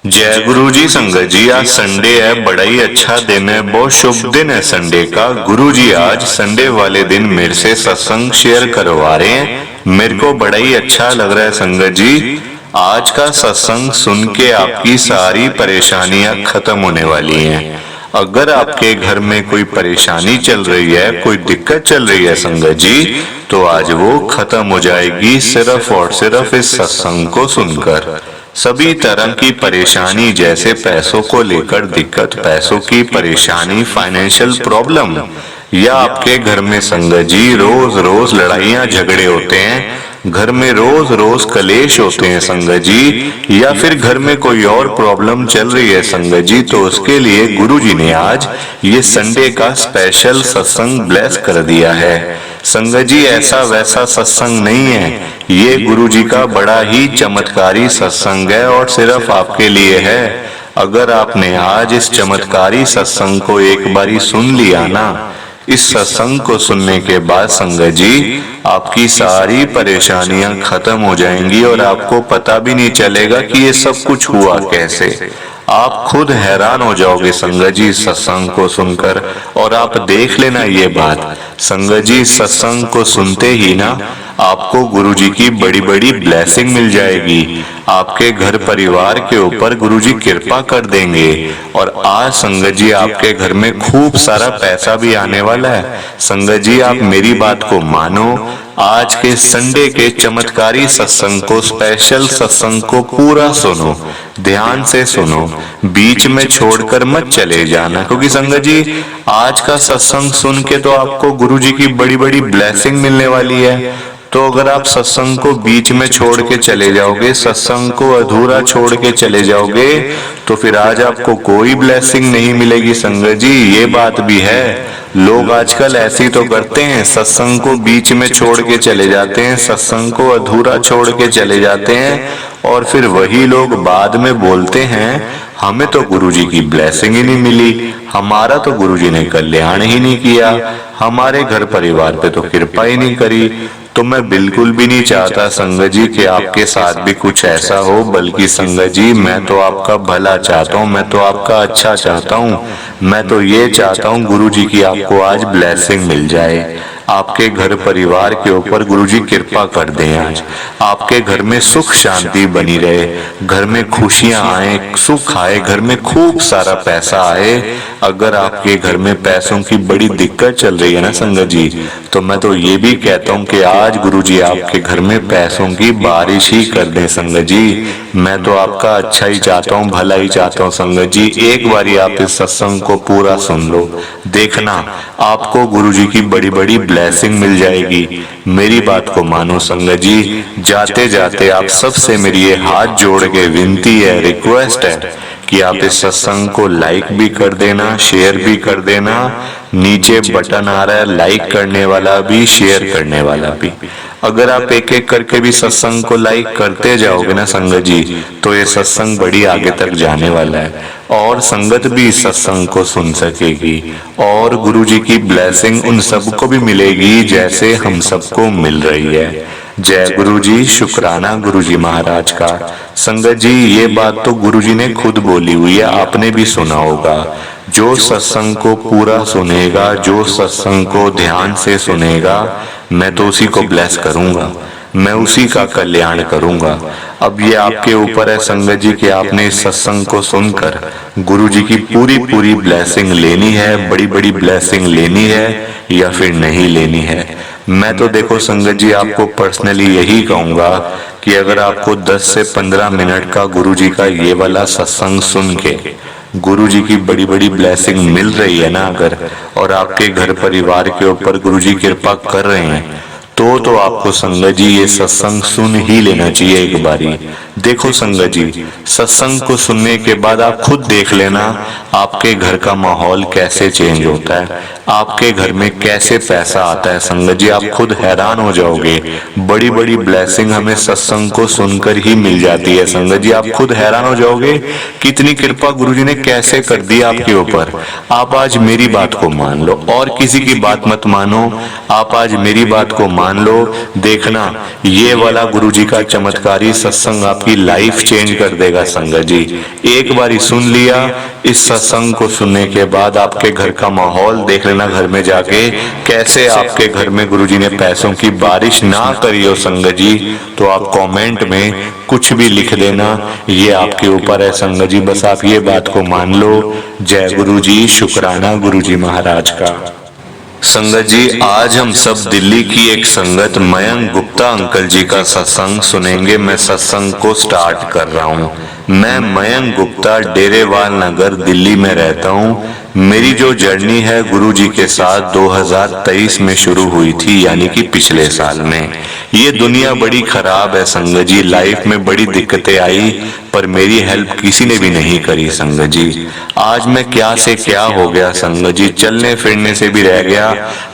जय गुरु जी। संगत जी, आज संडे है, बड़ा ही अच्छा दिन है, बहुत शुभ दिन है संडे का। गुरु जी आज संडे वाले दिन मेरे से सत्संग शेयर करवा रहे हैं। मेरे को बड़ा ही अच्छा लग रहा है संगत जी। आज का सत्संग सुन के आपकी सारी परेशानियां खत्म होने वाली हैं। अगर आपके घर में कोई परेशानी चल रही है, कोई दिक्कत चल रही है संगत जी, तो आज वो खत्म हो जाएगी सिर्फ और सिर्फ इस सत्संग को सुनकर। सभी तरह की परेशानी, जैसे पैसों को लेकर दिक्कत, पैसों की परेशानी, फाइनेंशियल प्रॉब्लम, या आपके घर में संगत जी रोज रोज लड़ाइयां झगड़े होते हैं, घर में रोज रोज कलेश होते हैं संगत जी, या फिर घर में कोई और प्रॉब्लम चल रही है संगत जी, तो उसके लिए गुरु जी ने आज ये संडे का स्पेशल सत्संग ब्लेस कर दिया है। संगत जी ऐसा वैसा सत्संग नहीं है, ये गुरु जी का बड़ा ही चमत्कारी सत्संग है और सिर्फ आपके लिए है। अगर आपने आज इस चमत्कारी सत्संग को एक बारी सुन लिया ना, इस सत्संग को सुनने के बाद संगत जी आपकी सारी परेशानियां खत्म हो जाएंगी और आपको पता भी नहीं चलेगा कि ये सब कुछ हुआ कैसे। आप खुद हैरान हो जाओगे संगत जी सत्संग को सुनकर। और आप देख लेना ये बात, संगत जी सत्संग को सुनते ही ना आपको गुरु जी की बड़ी बड़ी ब्लेसिंग मिल जाएगी। आपके घर परिवार के ऊपर गुरु जी कृपा कर देंगे और आज संगत जी आपके घर में खूब सारा पैसा भी आने वाला है। संगत जी आप मेरी बात को मानो, आज के संडे के चमत्कारी सत्संग को, स्पेशल सत्संग को पूरा सुनो, ध्यान से सुनो, बीच में छोड़कर मत चले जाना, क्योंकि संगत जी आज का सत्संग सुन के तो आपको गुरु जी की बड़ी बड़ी ब्लेसिंग मिलने वाली है। तो अगर आप सत्संग को बीच में छोड़ के चले जाओगे, सत्संग को अधूरा छोड़ के चले जाओगे, तो फिर आज आपको कोई ब्लेसिंग नहीं मिलेगी संगत जी, ये बात भी है। लोग आजकल ऐसे ही तो करते हैं, सत्संग को बीच में छोड़ के चले जाते हैं, सत्संग को अधूरा छोड़ के चले जाते हैं और फिर वही लोग बाद में बोलते हैं हमें तो गुरुजी की ब्लेसिंग ही नहीं मिली, हमारा तो गुरुजी ने कल्याण ही नहीं किया, हमारे घर परिवार पे तो कृपा ही नहीं करी। तो मैं बिल्कुल भी नहीं चाहता संगत जी कि आपके साथ भी कुछ ऐसा हो, बल्कि संगत जी मैं तो आपका भला चाहता हूँ, मैं तो आपका अच्छा चाहता हूँ। मैं तो ये चाहता हूँ गुरु जी की आपको आज ब्लेसिंग मिल जाए, आपके घर परिवार के ऊपर गुरुजी कृपा कर दें। आज आपके घर में सुख शांति बनी रहे, घर में खुशियां आए, सुख आए, घर में खूब सारा पैसा आए। अगर आपके घर में पैसों की बड़ी दिक्कत चल रही है ना संगत जी, तो मैं तो ये भी कहता हूँ कि आज गुरुजी आपके घर में पैसों की बारिश ही कर दें संगत जी। मैं तो आपका अच्छा ही चाहता हूँ, भला ही चाहता हूँ संगत जी। एक बारी आप इस सत्संग को पूरा सुन लो, देखना आपको गुरुजी की बड़ी बड़ी ब्लेसिंग मिल जाएगी। मेरी बात को मानो संगत जी। जाते जाते आप सबसे मेरी ये हाथ जोड़ के विनती है, रिक्वेस्ट है कि आप इस सत्संग को लाइक भी कर देना, शेयर भी कर देना। नीचे बटन आ रहा है लाइक करने वाला भी, शेयर करने वाला भी। अगर आप एक एक करके भी सत्संग को लाइक करते जाओगे ना संगत जी, तो ये सत्संग बड़ी आगे तक जाने वाला है और संगत भी इस सत्संग को सुन सकेगी और गुरु जी की ब्लेसिंग उन सबको भी मिलेगी जैसे हम सबको मिल रही है। जय गुरु जी। शुक्राना गुरु जी महाराज का। संगत जी ये बात तो गुरु जी ने खुद बोली हुई है, आपने भी सुना होगा। जो सत्संग को पूरा सुनेगा, जो सत्संग को ध्यान से सुनेगा, मैं तो उसी को ब्लेस करूंगा, मैं उसी का कल्याण करूंगा। अब ये आपके ऊपर है संगत जी कि आपने इस सत्संग को सुनकर गुरु जी की पूरी पूरी ब्लेसिंग लेनी है, बड़ी बड़ी ब्लेसिंग लेनी है या फिर नहीं लेनी है। मैं तो देखो संगत जी आपको पर्सनली यही कहूंगा कि अगर आपको 10 से 15 मिनट का गुरु जी का ये वाला सत्संग सुन के गुरु जी की बड़ी बड़ी ब्लेसिंग मिल रही है ना अगर, और आपके घर परिवार के ऊपर गुरु जी कृपा कर रहे हैं, तो आपको संगत जी ये सत्संग सुन ही लेना चाहिए एक बारी। देखो संगत जी सत्संग को सुनने के बाद आप खुद देख लेना आपके घर का माहौल कैसे चेंज होता है, आपके घर में कैसे पैसा आता है। संगत जी आप खुद हैरान हो जाओगे, बड़ी बड़ी ब्लेसिंग हमें सत्संग को सुनकर ही मिल जाती है। संगत जी आप खुद हैरान हो जाओगे कितनी कृपा गुरु जी ने कैसे कर दी आपके ऊपर। आप आज मेरी बात को मान लो और किसी की बात मत मानो, आप आज मेरी बात को मान लो, देखना ये वाला गुरुजी का चमत्कारी सत्संग आपकी लाइफ चेंज कर देगा संगत जी। एक बार सुन लिया, इस सत्संग को सुनने के बाद आपके घर का माहौल देख लेना, घर में जाके कैसे आपके घर में गुरुजी ने पैसों की बारिश ना करी हो संगत जी। तो आप कमेंट में कुछ भी लिख देना, ये आपके ऊपर है संगत जी, बस आप ये बात को मान लो। जय गुरु जी, शुक्राना गुरु जी महाराज का। संगत जी, आज हम सब दिल्ली की एक संगत मयंक गुप्ता अंकल जी का सत्संग सुनेंगे। मैं सत्संग को स्टार्ट कर रहा हूँ। मैं मयंक गुप्ता, डेरेवाल नगर, दिल्ली में रहता हूँ। मेरी जो जर्नी है गुरु जी के साथ 2023 में शुरू हुई थी, यानी कि पिछले साल में। ये दुनिया बड़ी खराब है संगत जी, लाइफ में बड़ी दिक्कतें आई, पर मेरी हेल्प किसी ने भी नहीं करी संगत जी। आज मैं क्या से क्या हो गया संगत जी, चलने फिरने से भी रह गया।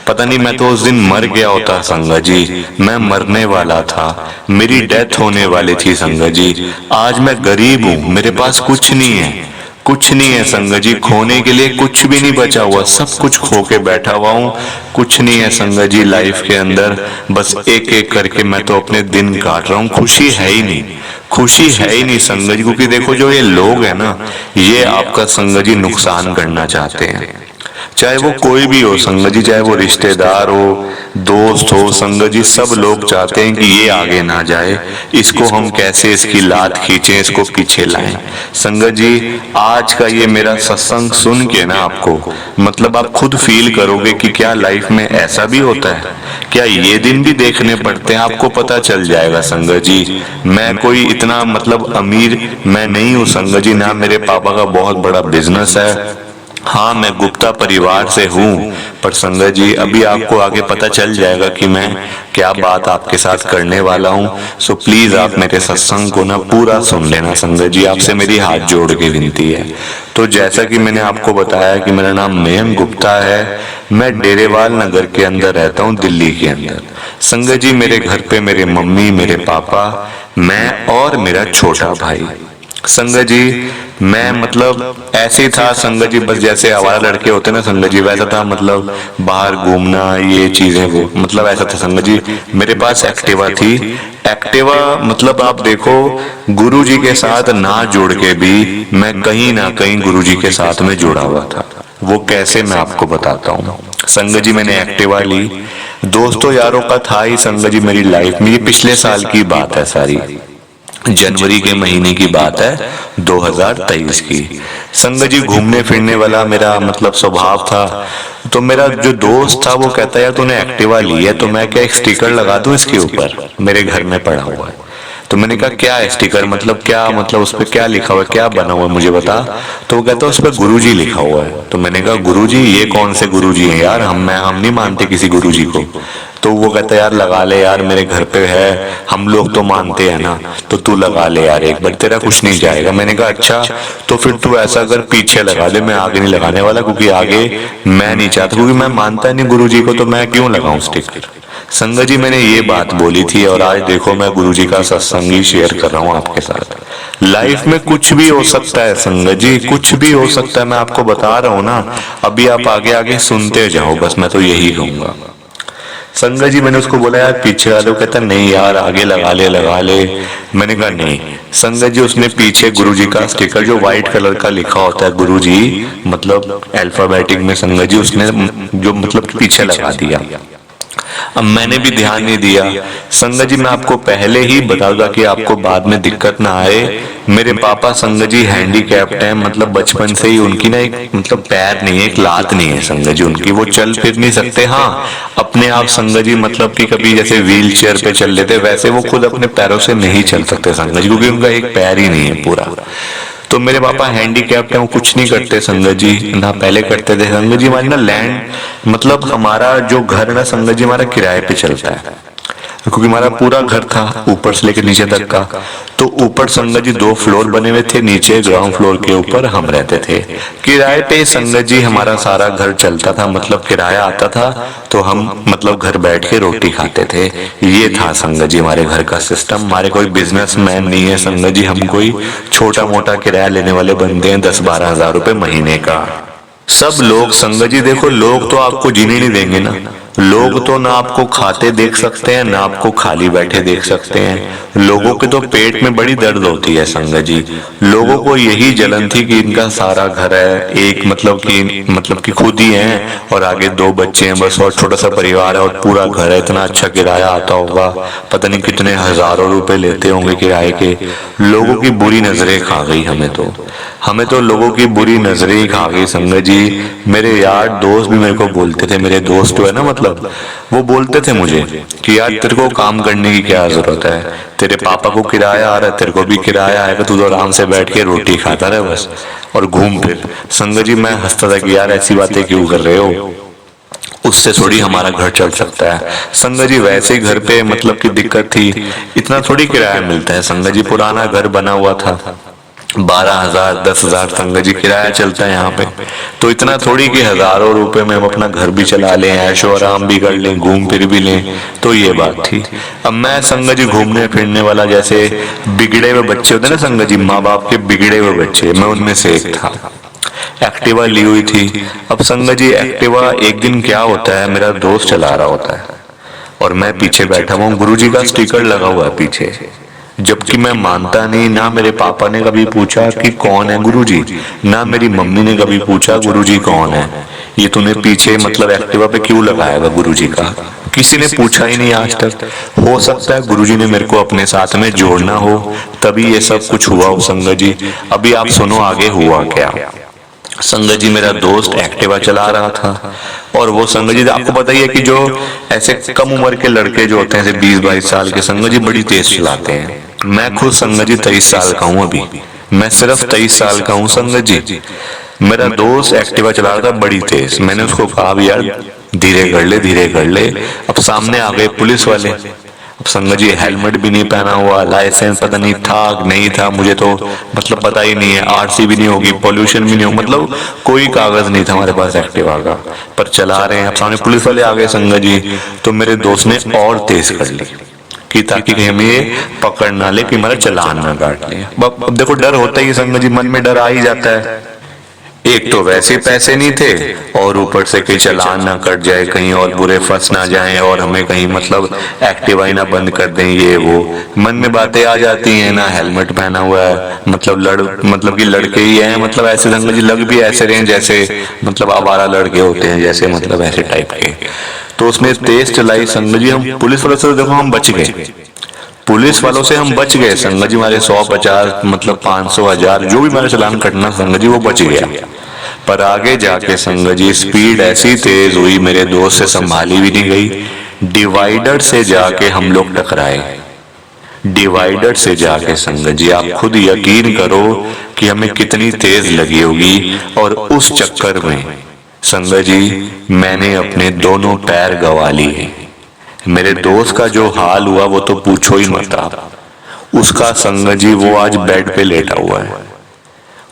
पता नहीं, मैं तो उस दिन मर गया होता संगत जी, मैं मरने वाला था, मेरी डेथ होने वाली थी संगत जी। आज मैं गरीब हूँ, मेरे पास कुछ नहीं है, कुछ नहीं है संगत जी, खोने के लिए कुछ भी नहीं बचा हुआ, सब कुछ खो के बैठा हुआ हूँ। कुछ नहीं है संगत जी लाइफ के अंदर, बस एक एक करके मैं तो अपने दिन काट रहा हूँ। खुशी है ही नहीं, खुशी है ही नहीं संगत जी, क्योंकि देखो जो ये लोग है ना, ये आपका संगत जी नुकसान करना चाहते हैं। चाहे वो कोई भी हो संगत जी, चाहे वो रिश्तेदार हो, दोस्त हो संगत जी, सब लोग चाहते हैं कि ये आगे ना जाए, इसको हम कैसे इसकी लात खींचे, इसको पीछे लाएं। संगत जी, आज का ये मेरा सत्संग सुन के ना आपको मतलब आप खुद फील करोगे कि क्या लाइफ में ऐसा भी होता है, क्या ये दिन भी देखने पड़ते हैं, आपको पता चल जाएगा संगत जी। मैं कोई इतना मतलब अमीर मैं नहीं हूँ संगत जी, ना मेरे पापा का बहुत बड़ा बिजनेस है। हाँ, मैं गुप्ता परिवार से हूँ, पर संगत जी अभी आपको आगे पता चल जाएगा कि मैं क्या बात आपके साथ करने वाला हूँ। सो प्लीज आप मेरे सत्संग को ना पूरा सुन लेना संगत जी, आपसे मेरी हाथ जोड़ के विनती है। तो जैसा कि मैंने आपको बताया कि मेरा नाम मयंक गुप्ता है, मैं डेरेवाल नगर के अंदर रहता हूँ, दिल्ली के अंदर। संगत जी, मेरे घर पे मेरे मम्मी, मेरे पापा, मैं और मेरा छोटा भाई। संगत जी, मैं मतलब ऐसे ही था संगत जी, बस जैसे आवारा लड़के होते ना संगत जी, वैसा था, मतलब बाहर घूमना ये चीजें, वो मतलब ऐसा था संगत जी। मेरे पास एक्टिवा थी, एक्टिवा मतलब आप देखो गुरु जी के साथ ना जुड़ के भी मैं कहीं ना कहीं गुरु जी के साथ में जुड़ा हुआ था। वो कैसे, मैं आपको बताता हूँ। संगत जी, मैंने एक्टिवा ली, दोस्तों यारों का था ही संगत जी मेरी लाइफ में। ये पिछले साल की बात है, सारी जनवरी के महीने की बात है, 2023 की। संगत जी, घूमने फिरने वाला मेरा मतलब स्वभाव था। तो मेरा जो दोस्त था वो कहता यार तूने एक्टिवा ली है, तो मैं क्या एक स्टिकर लगा दूं इसके ऊपर, मेरे घर में पड़ा हुआ है। तो मैंने कहा क्या है स्टिकर, मतलब क्या, मतलब उस पर क्या लिखा हुआ है, क्या बना हुआ है मुझे बता। तो वो कहता है उस पर गुरुजी लिखा हुआ है। तो मैंने कहा गुरुजी, ये कौन से गुरुजी हैं यार, हम नहीं मानते किसी गुरुजी को। तो वो कहता है यार लगा ले यार, मेरे घर पे है, हम लोग तो मानते हैं ना, तो तू लगा ले यार एक बार, तेरा कुछ नहीं जाएगा। मैंने कहा अच्छा, तो फिर तू ऐसा कर पीछे लगा ले, मैं आगे नहीं लगाने वाला, क्योंकि आगे मैं नहीं चाहता, क्योंकि मैं मानता नहीं गुरुजी को, तो मैं क्यों लगाऊं स्टिकर। संगत जी, मैंने ये बात बोली थी, और आज देखो मैं गुरुजी का सत्संग ही शेयर कर रहा हूँ आपके साथ। लाइफ में कुछ भी हो सकता है संगत जी, कुछ भी हो सकता है, मैं आपको बता रहा हूँ ना। अभी आप आगे आगे सुनते जाओ, बस मैं तो यही कहूंगा। संगत जी, मैंने उसको बोला यार पीछे वाले, कहता नहीं यार आगे लगा ले लगा ले। मैंने कहा नहीं। संगत जी, उसने पीछे गुरुजी का स्टिकर जो व्हाइट कलर का लिखा होता है गुरुजी, मतलब अल्फाबेटिक में, संगत जी उसने जो मतलब पीछे लगा दिया। अब मैंने भी ध्यान नहीं दिया। संगत जी, मैं आपको पहले ही बताऊंगा कि आपको बाद में दिक्कत ना आए। मेरे पापा संगत जी हैंडीकैप्ड हैं, मतलब बचपन से ही उनकी ना एक मतलब पैर नहीं है, एक लात नहीं है संगत जी उनकी, वो चल फिर नहीं सकते। हाँ, अपने आप संगत जी मतलब कि कभी जैसे व्हील चेयर पे चल लेते, वैसे वो खुद अपने पैरों से नहीं चल सकते संगत जी, क्योंकि उनका एक पैर ही नहीं है पूरा। तो मेरे पापा हैंडीकैप्ड हैं, वो कुछ नहीं करते संगत जी, ना पहले करते थे संगत जी। हमारी ना लैंड मतलब हमारा जो घर ना संगत जी हमारा किराए पे चलता है, क्योंकि हमारा पूरा घर था ऊपर से लेकर नीचे तक का। तो ऊपर संगत जी 2 फ्लोर बने हुए थे, नीचे ग्राउंड फ्लोर के ऊपर हम रहते थे। किराए पे संगत जी हमारा सारा घर चलता था, मतलब किराया आता था, तो हम मतलब घर बैठ के रोटी खाते थे। ये था संगत जी हमारे घर का सिस्टम। हमारे कोई बिजनेसमैन नहीं है संगत जी, हम कोई छोटा मोटा किराया लेने वाले बंदे हैं, 10-12 हजार रुपए महीने का। सब लोग संगत जी देखो, लोग तो आपको जीने नहीं देंगे ना, लोग तो ना आपको खाते देख सकते हैं, ना आपको खाली बैठे देख सकते हैं। लोगों के तो पेट में बड़ी दर्द होती है संगत जी। लोगों को यही जलन थी कि इनका सारा घर है, एक मतलब कि खुद ही हैं और आगे 2 बच्चे हैं बस, और छोटा सा परिवार है और पूरा घर है। इतना अच्छा किराया आता होगा, पता नहीं कितने हजारों रुपए लेते होंगे किराए के। लोगों की बुरी नजरें खा गई हमें तो लोगों की बुरी नजरें ही खा गई संगत जी। मेरे यार दोस्त भी मेरे को बोलते थे, मेरे दोस्त जो है ना मतलब, वो बोलते थे मुझे कि यार तेरे को काम करने की क्या जरूरत है, तेरे पापा को किराया आ रहा है, तेरे को भी किराया आएगा, तू तो आराम से बैठ के रोटी खाता रहे बस और घूम फिर। संगत जी मैं हंसता था कि यार ऐसी बातें क्यों कर रहे हो, उससे थोड़ी हमारा घर चल सकता है। संगत जी वैसे ही घर पे मतलब की दिक्कत थी, इतना थोड़ी किराया मिलता है संगत जी। पुराना घर बना हुआ था, 12,000 10,000 संगत जी किराया चलता है यहाँ पे। तो इतना थोड़ी कि हजारों रुपए में हम अपना घर भी चला लें, ऐशो आराम भी कर लें, घूम फिर भी लें। तो ये बात थी। अब मैं संगत जी घूमने फिरने वाला, जैसे बिगड़े हुए बच्चे होते हैं ना संगत जी, माँ बाप के बिगड़े हुए बच्चे, मैं उनमें से एक था। एक्टिवा ली हुई थी। अब संगत जी एक्टिवा एक दिन क्या होता है, मेरा दोस्त चला रहा होता है और मैं पीछे बैठा हुआ हूँ, गुरुजी का स्टिकर लगा हुआ है पीछे। जबकि मैं मानता नहीं, ना मेरे पापा ने कभी पूछा कि कौन है गुरुजी, ना मेरी मम्मी ने कभी पूछा गुरुजी कौन है, ये तूने पीछे मतलब एक्टिवा पे क्यों लगाया गुरुजी का, किसी ने पूछा ही नहीं आज तक। हो सकता है गुरुजी ने मेरे को अपने साथ में जोड़ना हो, तभी ये सब कुछ हुआ हो संगत जी। अभी आप सुनो आगे हुआ क्या। संगत जी मेरा दोस्त एक्टिवा चला रहा था और वो संगत जी आपको पता ही है कि जो ऐसे कम उम्र के लड़के जो होते हैं, ऐसे 20-22 साल के, संगत जी बड़ी तेज चलाते हैं। मैं खुद संगत जी 23 साल का हूँ, अभी मैं सिर्फ 23 साल का हूँ संगत जी। मेरा दोस्त एक्टिवा चला रहा था बड़ी तेज। मैंने उसको कहा भी यार धीरे कर ले, धीरे कर ले। अब सामने आ गए पुलिस वाले। अब संगत जी हेलमेट भी नहीं पहना हुआ, लाइसेंस पता नहीं था नहीं था, मुझे तो मतलब पता ही नहीं है, आरसी भी नहीं होगी, पोल्यूशन भी नहीं हो, मतलब कोई कागज नहीं था हमारे पास एक्टिवा का, पर चला रहे हैं। अब सामने पुलिस वाले आ गए संगत जी, तो मेरे दोस्त ने और तेज कर ली कि ताकि कहीं हमें ये पकड़ ना ले, कि हमारा चालान ना काट ले। अब देखो डर होता ही संगत जी, मन में डर आ ही जाता है। एक तो वैसे पैसे नहीं थे और ऊपर से कि चालान ना कट जाए, कहीं और बुरे फंस ना जाएं और हमें कहीं मतलब एक्टिवा ही ना बंद कर दें, ये वो मन में बातें आ जाती हैं। ना हेलमेट पहना हुआ है, मतलब कि लड़के ही हैं, मतलब ऐसे संगत जी लग भी ऐसे रहे हैं जैसे मतलब आवारा लड़के होते हैं, जैसे मतलब ऐसे टाइप के। तो उसने तेज चलाई संगत जी। हम पुलिस वालों से देखो हम बच गए, पुलिस वालों से हम बच गए संगत जी। हमारे 100-50 मतलब 500-1000 जो भी हमारे चालान कटना संगत जी वो बच गया। पर आगे जाके संगत जी स्पीड ऐसी तेज हुई, मेरे दोस्त से संभाली भी नहीं गई। डिवाइडर से जाके हम लोग टकराए, डिवाइडर से जाके संगत जी आप खुद यकीन करो कि हमें कितनी तेज लगी होगी। और उस चक्कर में संगत जी मैंने अपने दोनों पैर गंवा लिए। मेरे दोस्त का जो हाल हुआ वो तो पूछो ही मत आप। उसका संगत जी वो आज बेड पे लेटा हुआ है,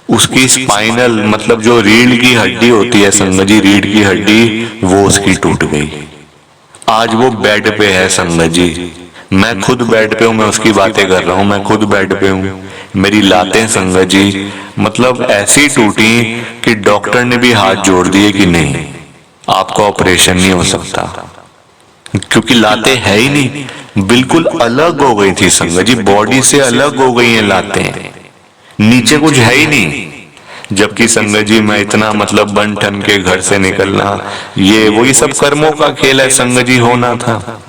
उसकी स्पाइनल मतलब जो रीढ़ की हड्डी होती है संगत जी, रीढ़ की हड्डी वो उसकी टूट गई। आज वो बेड पे है संगत जी। मैं खुद बेड पे हूँ, मैं उसकी बातें कर रहा हूँ, मैं खुद बेड पे हूँ। मेरी लातें संगत जी मतलब ऐसी टूटी कि डॉक्टर ने भी हाथ जोड़ दिए कि नहीं आपका ऑपरेशन नहीं हो सकता, क्योंकि लातें है ही नहीं, बिल्कुल अलग हो गई थी संगत जी, बॉडी से अलग हो गई हैं लातें, नीचे कुछ है ही नहीं। जबकि संगत जी मैं इतना मतलब बन ठन के घर से निकलना, ये वही सब कर्मों का खेल है संगत जी, होना था।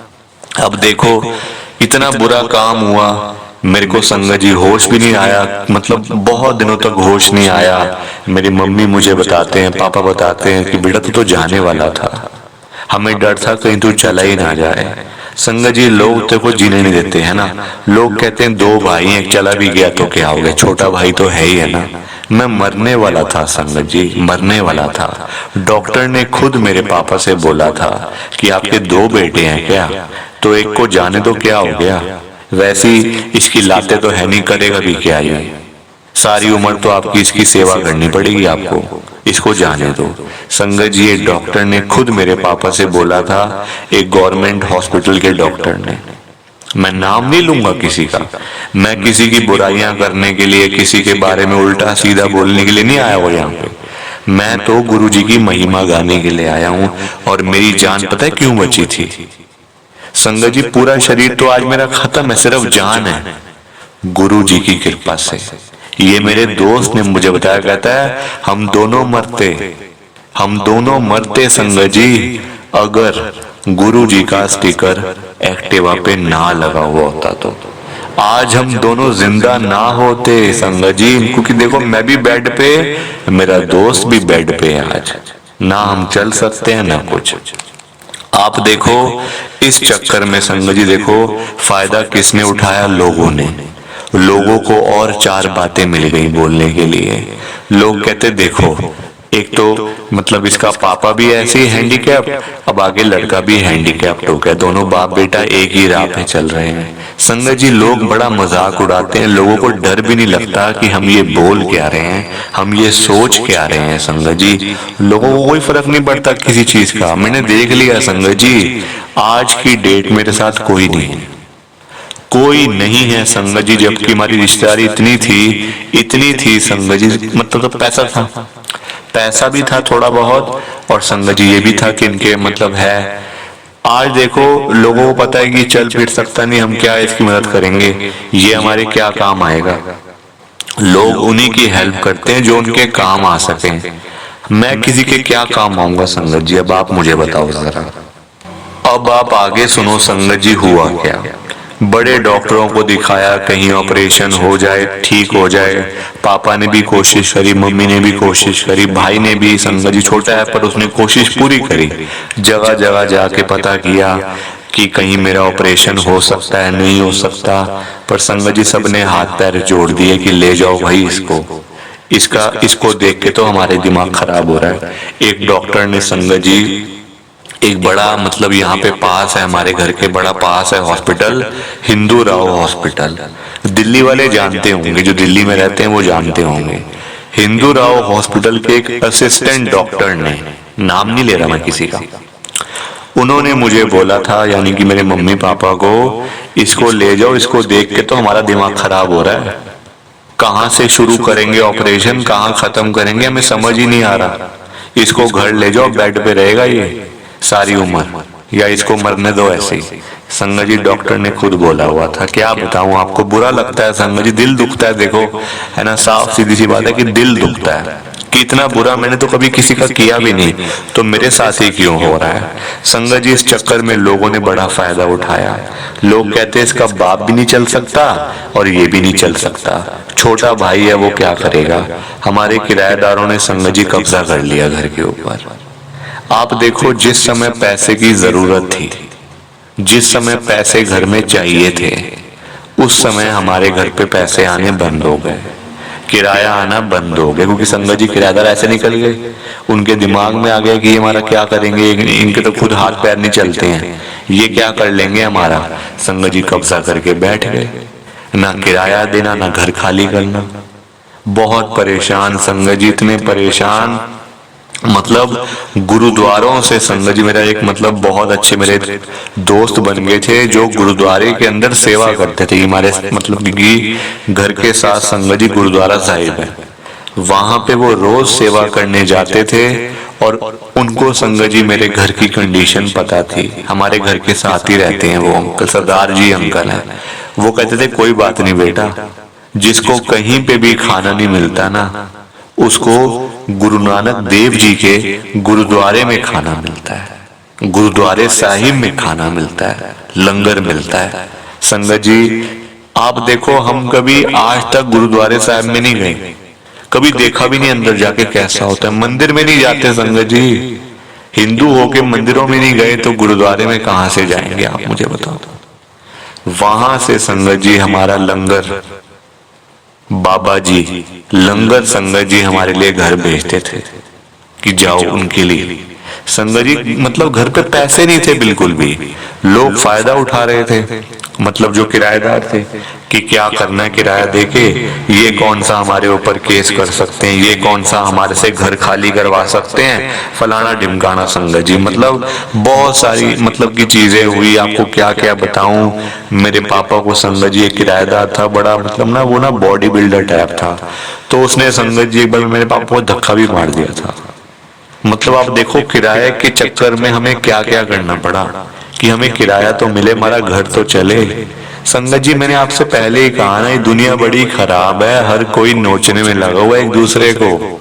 अब देखो इतना बुरा काम हुआ, मेरे को संगत जी होश भी नहीं आया, मतलब बहुत दिनों तक होश नहीं आया। मेरी मम्मी मुझे बताते हैं, पापा बताते हैं कि बेटा तू तो जाने वाला था, हमें डर था कहीं तू चला ही ना जाए। संगत जी लोग तेरे को जीने नहीं देते है ना, लोग कहते हैं 2 भाई हैं, एक चला भी गया तो क्या हो गया, छोटा भाई तो है ही है ना। मैं मरने वाला था संगत जी, मरने वाला था। डॉक्टर ने खुद मेरे पापा से बोला था कि आपके 2 बेटे हैं क्या, तो एक को जाने तो क्या हो गया, वैसी इसकी लाते तो है नहीं, करेगा भी क्या ये, सारी उम्र तो आपकी इसकी सेवा करनी पड़ेगी आपको, इसको जाने दो। संगत जी ये डॉक्टर ने खुद मेरे पापा से बोला था, एक गवर्नमेंट हॉस्पिटल के डॉक्टर ने। मैं नाम नहीं लूंगा किसी का, मैं किसी की बुराइयां करने के लिए, किसी के बारे में उल्टा सीधा बोलने के लिए नहीं आया हुआ यहाँ पे। मैं तो गुरुजी की महिमा गाने के लिए आया हूं और मेरी जान पता है क्यों बची थी? संगत जी पूरा शरीर तो आज मेरा खत्म है, सिर्फ जान है गुरु जी की कृपा से। ये मेरे दोस्त ने मुझे बताया, कहता है हम दोनों मरते संगत जी अगर गुरु जी का स्टिकर एक्टिवा पे ना लगा हुआ होता तो आज हम दोनों जिंदा ना होते संगत जी। क्योंकि देखो मैं भी बेड पे, मेरा दोस्त भी बेड पे है आज, ना हम चल सकते हैं ना कुछ। आप देखो इस चक्कर में संगत जी देखो फायदा किसने उठाया? लोगों ने। लोगों को और चार बातें मिल गई बोलने के लिए। लोग कहते देखो एक तो मतलब इसका पापा भी ऐसे ही हैंडीकैप, अब आगे लड़का भी हैंडीकैप्ड हो गया, दोनों बाप बेटा एक ही राह पे चल रहे हैं। संगत जी लोग बड़ा मजाक उड़ाते हैं, लोगों को डर भी नहीं लगता कि हम ये बोल क्या रहे हैं, हम ये सोच क्या रहे हैं। संगत जी लोगों को कोई फर्क नहीं पड़ता किसी चीज का। मैंने देख लिया संगत जी आज की डेट मेरे साथ कोई नहीं है संगत जी। जबकि हमारी रिश्तेदारी इतनी थी संगत जी, मतलब तो पैसा भी था थोड़ा बहुत, और संगत जी ये भी था कि इनके मतलब है। आज देखो लोगों को पता है कि चल फिर सकता नहीं, हम क्या इसकी मदद करेंगे, ये हमारे क्या काम आएगा। लोग उन्हीं की हेल्प करते हैं जो उनके काम आ सके। मैं किसी के क्या काम आऊंगा संगत जी? अब आप मुझे बताओ जरा। अब आप आगे सुनो संगत जी हुआ क्या। बड़े डॉक्टरों को दिखाया, कहीं ऑपरेशन हो जाए, ठीक हो जाए। पापा ने भी कोशिश करी, मम्मी ने भी कोशिश करी, भाई ने भी। संगत जी छोटा है पर उसने कोशिश पूरी करी, जगह जगह जाके पता किया कि कहीं मेरा ऑपरेशन हो सकता है, नहीं हो सकता। पर संगत जी सबने हाथ पैर जोड़ दिए कि ले जाओ भाई इसको देख के तो हमारे दिमाग खराब हो रहा है। एक डॉक्टर ने संगत जी एक बड़ा मतलब यहाँ पे पास है, हमारे घर के बड़ा पास है हॉस्पिटल, हिंदू राव हॉस्पिटल। दिल्ली वाले जानते होंगे, जो दिल्ली में रहते हैं वो जानते होंगे। हिंदू राव हॉस्पिटल के एक असिस्टेंट डॉक्टर ने, नाम नहीं ले रहा मैं किसी का, उन्होंने मुझे बोला था, यानी कि मेरे मम्मी पापा को, इसको ले जाओ, इसको देख के तो हमारा दिमाग खराब हो रहा है। कहाँ से शुरू करेंगे ऑपरेशन, कहाँ खत्म करेंगे, हमें समझ ही नहीं आ रहा। इसको घर ले जाओ, बेड पे रहेगा ये सारी उम्र, या इसको मरने दो ऐसे ही। संगत जी डॉक्टर ने खुद बोला हुआ था। क्या बताऊं आपको, बुरा लगता है संगत जी, दिल दुखता है। देखो है ना, साफ सीधी सी बात है कि दिल दुखता है कि इतना बुरा मैंने तो कभी किसी का किया भी नहीं, तो मेरे साथ ही क्यों हो रहा है। संगत जी इस चक्कर में लोगों ने बड़ा फायदा उठाया। लोग कहते हैं इसका बाप भी नहीं चल सकता और ये भी नहीं चल सकता, छोटा भाई है वो क्या करेगा। हमारे किराएदारों ने संगत जी कब्जा कर लिया घर के ऊपर। आप देखो जिस समय पैसे की जरूरत थी, जिस समय पैसे घर में चाहिए थे, उस समय हमारे घर पे पैसे आने बंद हो गए, किराया आना बंद हो गया। क्योंकि संगत जी किराएदार ऐसे निकल गए, उनके दिमाग में आ गया कि ये हमारा क्या करेंगे, इनके तो खुद हाथ पैर नहीं चलते हैं, ये क्या कर लेंगे हमारा। संगत जी कब्जा करके बैठ गए, ना किराया देना ना घर खाली करना। बहुत परेशान संगत जी, इतने परेशान मतलब गुरुद्वारों से। संगत जी मेरा एक मतलब बहुत अच्छे मेरे दोस्त बन गए थे जो गुरुद्वारे के अंदर सेवा करते थे। हमारे मतलब कि घर के साथ संगत जी गुरुद्वारा साहिब है, वहां पे वो रोज सेवा करने जाते थे। और उनको संगत जी मेरे घर की कंडीशन पता थी, हमारे घर के साथ ही रहते हैं वो अंकल, सरदार जी अंकल हैं। वो कहते थे कोई बात नहीं बेटा, जिसको कहीं पे भी खाना नहीं मिलता ना, उसको गुरु नानक देव जी के गुरुद्वारे में खाना मिलता है, गुरुद्वारे साहिब में खाना मिलता है, लंगर मिलता है। संगत जी आप देखो हम कभी आज तक गुरुद्वारे साहिब में नहीं गए, कभी देखा भी नहीं अंदर जाके कैसा होता है। मंदिर में नहीं जाते संगत जी, हिंदू होके मंदिरों में नहीं गए तो गुरुद्वारे में कहां से जाएंगे आप मुझे बताओ। वहां से संगत जी हमारा लंगर, बाबा जी लंगर संगत जी हमारे लिए घर भेजते थे कि जाओ उनके लिए। संगत जी मतलब घर पे पैसे नहीं थे बिल्कुल भी, लोग फायदा उठा रहे थे। मतलब जो किराएदार थे कि क्या करना है किराया देके, ये कौन सा हमारे ऊपर केस कर सकते हैं, ये कौन सा हमारे से घर खाली करवा सकते हैं, फलाना ढिमकाना। संगत जी मतलब बहुत सारी मतलब की चीजें हुई, आपको क्या क्या बताऊं। मेरे पापा को संगत जी एक किराएदार था बड़ा, मतलब ना वो ना बॉडी बिल्डर टाइप था, तो उसने संगत जी एक बार मेरे पापा को धक्का भी मार दिया था। मतलब आप देखो किराए के चक्कर में हमें क्या क्या करना पड़ा कि हमें किराया तो मिले, हमारा घर तो चले। संगत जी मैंने आपसे पहले ही कहा ना, ये दुनिया बड़ी खराब है, हर कोई नोचने में लगा हुआ है एक दूसरे को,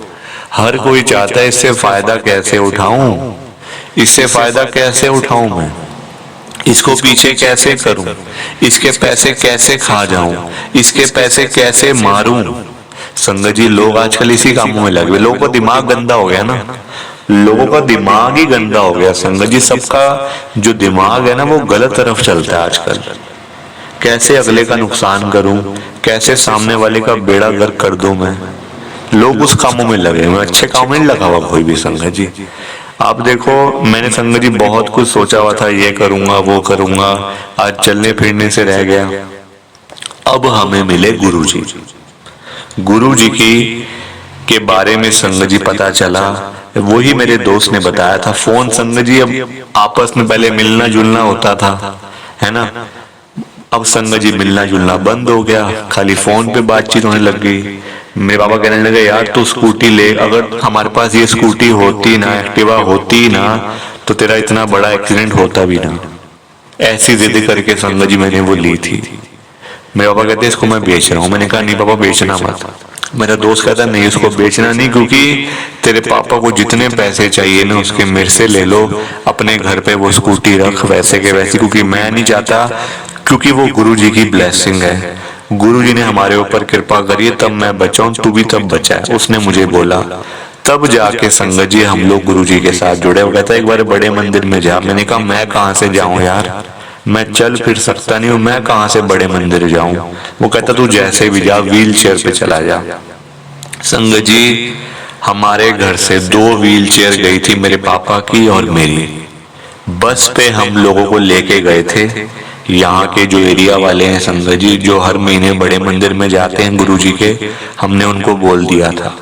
हर कोई चाहता है इससे फायदा कैसे उठाऊं, इससे फायदा कैसे उठाऊं, मैं इसको पीछे कैसे करूं, इसके पैसे कैसे खा जाऊं, इसके पैसे कैसे मारूं। संगत जी लोग आजकल इसी कामों में लगे, लोगों का दिमाग गंदा हो गया ना, लोगों का दिमाग ही गंदा हो गया। संगत जी सबका जो दिमाग है ना वो गलत तरफ चलता है आजकल। कैसे अगले का नुकसान करूं, कैसे सामने वाले का बेड़ा गर्क कर दूं मैं, लोग उस कामों में लगे हुए, अच्छे काम में लगा हुआ कोई भी। संगत जी आप देखो मैंने संगत जी बहुत कुछ सोचा हुआ था, ये करूंगा वो करूंगा, आज चलने फिरने से रह गया। अब हमें मिले गुरुजी, गुरुजी की के बारे में संगत जी पता चला, वही मेरे दोस्त ने बताया था। फोन संगत जी अब आपस में पहले मिलना जुलना होता था, है ना, अब संगत जी मिलना जुलना बंद हो गया, खाली फोन पे बातचीत होने लग गई। मेरे पापा कहने लगे यार तू स्कूटी ले, अगर हमारे पास ये स्कूटी होती ना, एक्टिवा होती ना, तो तेरा इतना बड़ा एक्सीडेंट होता भी ना। ऐसी जिद करके संगत जी मैंने वो ली थी। मेरे पापा कहते इसको मैं बेच रहा हूँ, मैंने कहा नहीं पापा बेचना मत। मेरा दोस्त कहता नहीं उसको बेचना नहीं, क्योंकि तेरे पापा को जितने पैसे चाहिए ना उसके मेरे से ले लो, अपने घर पे वो स्कूटी रख वैसे के वैसे, क्योंकि मैं नहीं चाहता, क्योंकि वो गुरुजी की ब्लेसिंग है, गुरुजी ने हमारे ऊपर कृपा करी है तब मैं बचा हूं, तू भी तब बचा है, उसने मुझे बोला। तब जाके संगत जी हम लोग गुरुजी के साथ जुड़े। वो कहता है एक बार बड़े मंदिर में जा, मैंने कहा मैं कहाँ से जाऊं यार, मैं चल फिर सकता नहीं हूँ, मैं कहाँ से बड़े मंदिर जाऊं। वो कहता तू जैसे भी जा, व्हील चेयर पे चला जा। संगत जी हमारे घर से 2 व्हील चेयर गई थी, मेरे पापा की और मेरी। बस पे हम लोगों को लेके गए थे, यहाँ के जो एरिया वाले हैं संगत जी, जो हर महीने बड़े मंदिर में जाते हैं गुरुजी के, हमने उनको बोल दिया था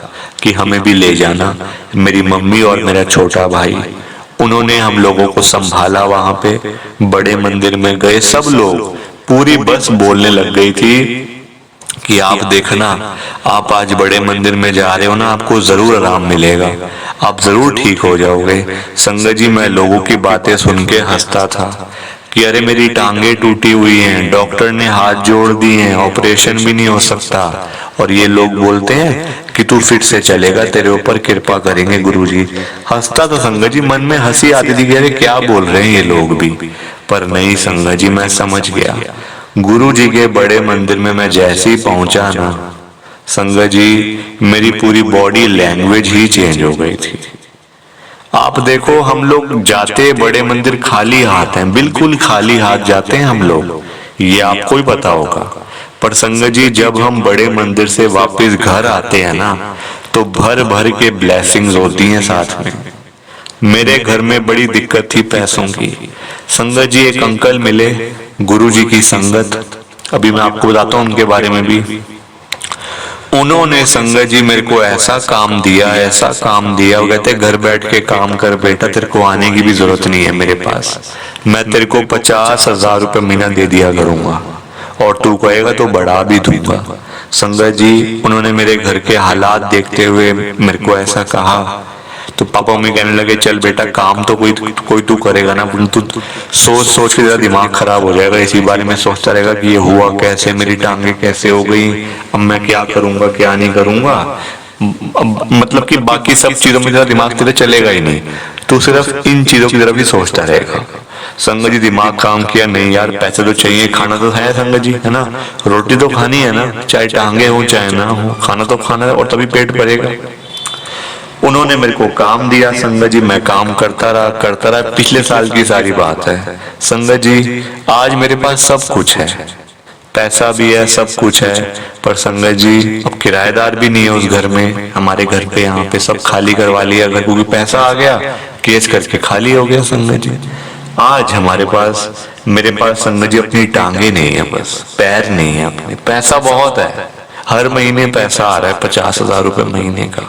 कि हमें भी ले जाना। मेरी मम्मी और मेरा छोटा भाई, उन्होंने हम लोगों को संभाला, वहां पे बड़े मंदिर में गए। सब लोग, पूरी बस बोलने लग गई थी कि आप देखना, आप आज बड़े मंदिर में जा रहे हो ना, आपको जरूर आराम मिलेगा, आप जरूर ठीक हो जाओगे। संगत जी मैं लोगों की बातें सुन के हंसता था कि अरे मेरी टांगे टूटी हुई हैं, डॉक्टर ने हाथ जोड़ दिए हैं, ऑपरेशन भी नहीं हो सकता, और ये लोग बोलते हैं कि तू फिर से चलेगा, तेरे ऊपर कृपा करेंगे गुरुजी। हंसता तो संगत जी, मन में हंसी आती थी कि अरे क्या बोल रहे हैं ये लोग भी। पर नहीं संगत जी मैं समझ गया, गुरुजी के बड़े मंदिर में मैं जैसे ही पहुंचा ना संगत जी, मेरी पूरी बॉडी लैंग्वेज ही चेंज हो गई थी। आप देखो हम लोग जाते बड़े मंदिर खाली हाथ हैं, बिल्कुल खाली हाथ जाते हैं हम लोग, ये आपको ही पता होगा। पर संगत जी जब हम बड़े मंदिर से वापस घर आते हैं ना, तो भर भर के ब्लेसिंग्स होती हैं साथ में। मेरे घर में बड़ी दिक्कत थी पैसों की। संगत जी एक अंकल मिले, गुरुजी की संगत, अभी मैं आपको बताता हूँ उनके बारे में भी। उन्होंने संगत जी मेरे को ऐसा काम दिया, ऐसा काम दिया, वो कहते घर बैठ के काम कर बेटा, तेरे को आने की भी जरूरत नहीं है मेरे पास, मैं तेरे को 50,000 रुपये महीना दे दिया करूंगा, और तू कहेगा तो बढ़ा भी दूंगा। संगत जी उन्होंने मेरे घर के हालात देखते हुए मेरे को ऐसा कहा, तो पापा मम्मी कहने लगे चल बेटा काम तो कोई तू करेगा ना, तू सोच सोच के तेरा दिमाग खराब हो जाएगा, इसी बारे में सोचता रहेगा कि ये हुआ कैसे, मेरी टांगे कैसे हो गई, अब मैं क्या करूंगा क्या नहीं करूंगा, मतलब कि बाकी सब चीजों में तेरा दिमाग तेरे चलेगा ही नहीं, तू सिर्फ इन चीजों की तरफ ही सोचता रहेगा। संगत जी दिमाग काम किया, नहीं यार पैसे तो चाहिए, खाना तो है संगत जी, है ना, रोटी तो खानी है ना, चाहे टांगे हो चाहे ना हो, खाना तो खाना है और तभी पेट भरेगा। उन्होंने मेरे को काम दिया संगत जी, मैं काम करता रहा। पिछले साल की सारी बात है संगत जी, आज मेरे पास सब कुछ है, पैसा भी है, सब कुछ है, पर संगत जी अब किराएदार भी नहीं है उस घर में, हमारे घर पे यहाँ पे सब खाली करवा लिया घर, क्योंकि पैसा आ गया, केस करके खाली हो गया संगत जी। आज हमारे पास, मेरे पास संगत जी अपनी टांगे नहीं है, बस पैर नहीं है अपने, पैसा बहुत है, हर महीने पैसा आ रहा है 50,000 रुपए महीने का,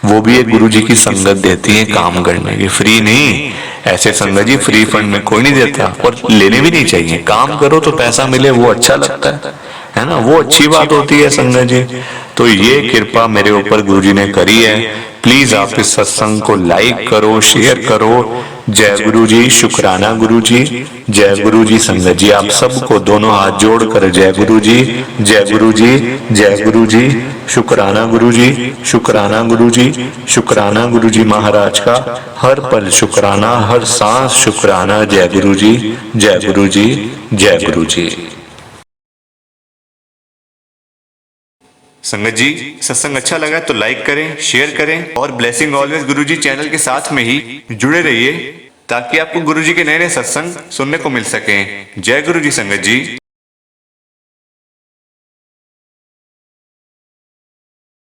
वो भी एक गुरु जी की संगत देती है काम करने की, फ्री नहीं। ऐसे संगत जी फ्री फंड में कोई नहीं देता, और लेने भी नहीं चाहिए। काम करो तो पैसा मिले, वो अच्छा लगता है ना, वो अच्छी बात होती है संगत जी। तो ये कृपा मेरे ऊपर गुरु जी ने करी है। प्लीज आप इस सत्संग को लाइक करो, शेयर करो। जय गुरु जी, शुक्राना गुरु जी, जय गुरु जी। संगत जी आप सबको दोनों हाथ जोड़कर जय गुरु जी, जय गुरु जी, जय गुरु जी, शुक्राना गुरु जी, शुक्राना गुरु जी, शुक्राना गुरु जी महाराज का, हर पल शुक्राना, हर सांस शुक्राना। जय गुरु जी, जय गुरु जी, जय गुरु जी। संगत जी सत्संग अच्छा लगा तो लाइक करें, शेयर करें, और ब्लेसिंग ऑलवेज गुरु जी चैनल के साथ में ही जुड़े रहिए, ताकि आपको गुरु जी के नए नए सत्संग सुनने को मिल सके। जय गुरु जी संगत जी।